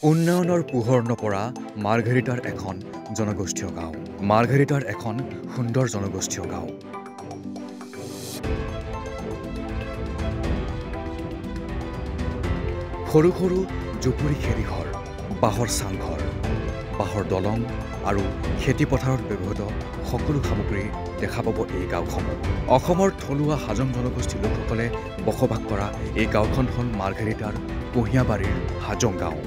উন্নয়নৰ পোহৰ নপৰা মাৰ্ঘেৰিটাৰ এখন জনগোষ্ঠীয় গাঁও। মাৰ্ঘেৰিটাৰ এখন সুন্দৰ জনগোষ্ঠীয় গাঁও। সৰু সৰু জুপুৰি খেৰী ঘৰ, বাঁহৰ চাংঘৰ, বাঁহৰ দলং আৰু খেতিপথাৰত ব্যৱহৃত সকলো সামগ্ৰী দেখা পাব এই গাঁওখনত। অসমৰ থলুৱা হাজং জনগোষ্ঠীৰ লোকসকলে বসবাস কৰা এই গাঁওখন হ'ল মাৰ্ঘেৰিটাৰ কুঁহিয়াবাৰীৰ হাজং গাঁও।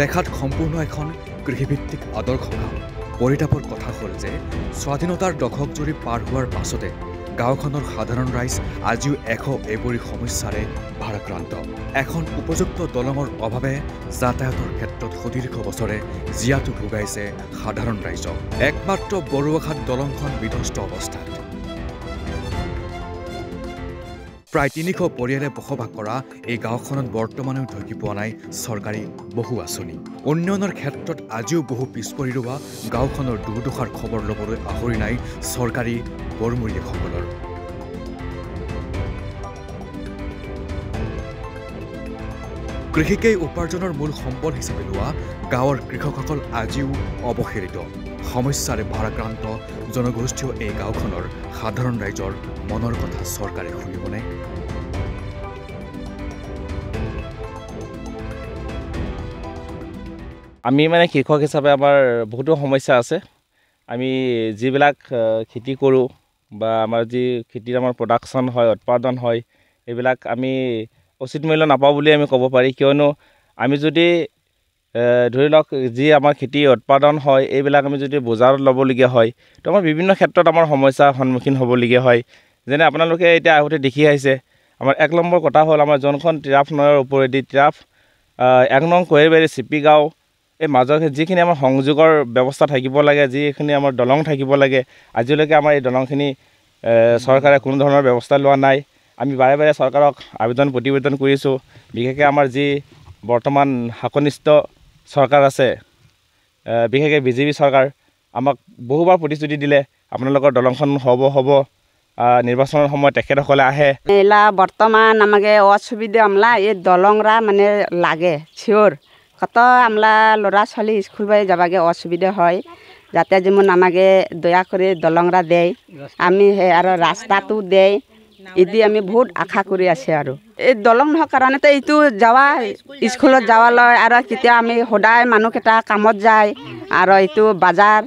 দেখাত সম্পূৰ্ণ এখন কৃষিভিত্তিক আদৰ্শ গাঁও। পৰিতাপৰ কথা হ'ল যে স্বাধীনতাৰ দশক জুৰি পাৰ হোৱাৰ পাছতে গাঁওখনৰ সাধাৰণ ৰাইজ আজিও এপৰি সমস্যাৰে ভাৰাক্ৰান্ত। এখন উপযুক্ত দলঙৰ অভাৱে যাতায়াতৰ ক্ষেত্ৰত সুদীৰ্ঘ বছৰে জীয়াতু ভোগাইছে সাধাৰণ ৰাইজক। একমাত্ৰ বৰুৱাঘাট দলংখন বিধ্বস্ত অৱস্থাত। প্ৰায় ৩০০ পৰিয়ালে বসবাস কৰা এই গাঁওখনত বৰ্তমানেও ঢুকি পোৱা নাই চৰকাৰী বহু আঁচনি। উন্নয়নৰ ক্ষেত্ৰত আজিও বহু পিছপৰি ৰোৱা গাঁওখনৰ দুৰ্দশাৰ খবৰ ল'বলৈ আহৰি নাই চৰকাৰী বৰমূৰীয়াসকলৰ। কৃষিকেই উপাৰ্জনৰ মূল সম্পদ হিচাপে লোৱা গাঁৱৰ কৃষকসকল আজিও অৱহেলিত। সমস্যাৰে ভাৰাক্ৰান্ত জনগোষ্ঠীয় এই গাঁওখনৰ সাধাৰণ ৰাইজৰ মনৰ কথা চৰকাৰে শুনিবনে? আমি কৃষক হিচাপে আমাৰ বহুতো সমস্যা আছে। আমি যিবিলাক খেতি কৰোঁ বা আমাৰ যি খেতিৰ আমাৰ প্ৰডাকশ্যন হয়, উৎপাদন হয়, এইবিলাক আমি উচিত মূল্য নাপাওঁ বুলি আমি ক'ব পাৰি। কিয়নো আমি যদি ধৰি লওক যি আমাৰ খেতি উৎপাদন হয়, এইবিলাক আমি যদি বজাৰত ল'বলগীয়া হয়, তো আমাৰ বিভিন্ন ক্ষেত্ৰত আমাৰ সমস্যাৰ সন্মুখীন হ'বলগীয়া হয়। যেনে আপোনালোকে এতিয়া আগতে দেখি আহিছে, আমাৰ ১ নম্বৰ কথা হ'ল আমাৰ যোনখন টিৰাপ নৈৰ ওপৰেদি টিৰাপ ১ নং কৈৰবাৰী চিপি গাঁও, এই মাজৰ যিখিনি আমাৰ সংযোগৰ ব্যৱস্থা থাকিব লাগে, যিখিনি আমাৰ দলং থাকিব লাগে, আজিলৈকে আমাৰ এই দলংখিনি চৰকাৰে কোনো ধৰণৰ ব্যৱস্থা লোৱা নাই। আমি বাৰে বাৰে চৰকাৰক প্ৰতিবেদন কৰিছোঁ। বিশেষকৈ আমাৰ যি বৰ্তমান শাসনিষ্ঠ চৰকাৰ আছে, বিশেষকৈ বিজেপি চৰকাৰ, আমাক বহুবাৰ প্ৰতিশ্ৰুতি দিলে আপোনালোকৰ দলংখন হ'ব নিৰ্বাচনৰ সময়ত তেখেতসকলে আহে। এলা বৰ্তমান আমাকে অসুবিধা আমলা এই দলংৰা লাগে শিওৰ কত আমলা ল'ৰা ছোৱালী স্কুল বাই যাবাগে অসুবিধা হয়, যাতে যেমন আমাকে দয়া কৰে দলংৰা দেয়, আমি আৰু ৰাস্তাটো দেয়, এদি আমি বহুত আশা কৰি আছে। আৰু এই দলং নোহোৱাৰ কাৰণেতো এইটো যাওয়া স্কুলত যাওয়ালৈ আৰু কেতিয়া আমি সদায় মানুহকেইটা কামত যায় আৰু এইটো বাজাৰ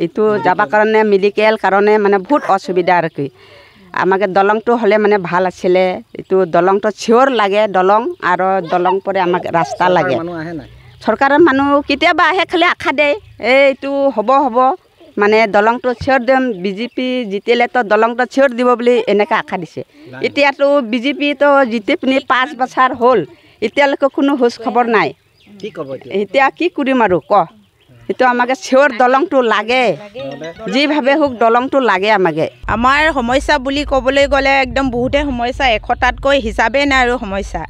এইটো যাবা কাৰণে মেডিকেল কাৰণে বহুত অসুবিধা। আৰু কি আমাকে দলংটো হ'লে ভাল আছিলে। এইটো দলংটো চিঞৰ লাগে, দলং আৰু দলং পৰে আমাক ৰাস্তা লাগে। চৰকাৰৰ মানুহ কেতিয়াবা আহে, খালি আশা দিয়ে এইটো হ'ব দলংটো চিঞৰ দিম, বিজেপি জিতিলেতো দলংটো চিঞৰ দিব বুলি এনেকৈ আশা দিছে। এতিয়াতো বিজেপিতো জিতি পিনি 5 বছৰ হ'ল, এতিয়ালৈকে কোনো খোজ খবৰ নাই। এতিয়া কি কৰিম আৰু সেইটো আমাকে চিঞৰ দলংটো লাগে, যিভাৱে হোক দলংটো লাগে আমাকে। আমাৰ সমস্যা বুলি ক'বলৈ গ'লে একদম বহুতে সমস্যা, 100টাতকৈ হিচাপেই নাই আৰু সমস্যা।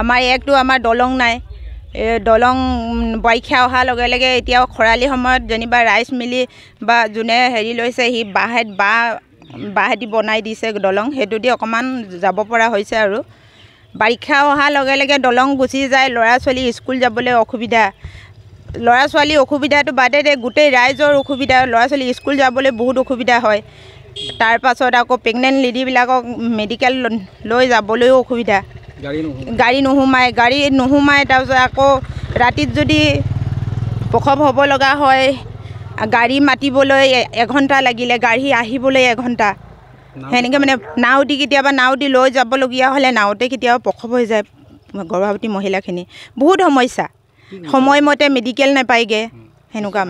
আমাৰ একটো আমাৰ দলং নাই। দলং বাৰিষা অহাৰ লগে লগে এতিয়াও খৰালি সময়ত যেনিবা ৰাইজ মিলি বা যোনে লৈছে সি বাঁহেদি বনাই দিছে দলং, সেইটো দি অকণমান যাব পৰা হৈছে। আৰু বাৰিষা অহাৰ লগে লগে দলং গুচি যায়, ল'ৰা ছোৱালী স্কুল যাবলৈ অসুবিধা। ল'ৰা ছোৱালী অসুবিধাটো বাদে দে, গোটেই ৰাইজৰ অসুবিধা, ল'ৰা ছোৱালী স্কুল যাবলৈ বহুত অসুবিধা হয়। তাৰপাছত আকৌ প্ৰেগনেণ্ট লেডিবিলাকক মেডিকেল লৈ যাবলৈও অসুবিধা, গাড়ী নোসোমায়। তাৰপিছত আকৌ ৰাতিত যদি প্ৰসৱ হ'ব লগা হয়, গাড়ী মাতিবলৈ 1 ঘণ্টা লাগিলে, গাড়ী আহিবলৈ 1 ঘণ্টা। সেনেকৈ কেতিয়াবা নাও দি লৈ যাবলগীয়া হ'লে নাওতে কেতিয়াবা প্ৰসৱ হৈ যায় গৰ্ভৱতী মহিলাখিনি। বহুত সমস্যা, সময়মতে মেডিকেল নাপায়গৈ, সেনেকুৱা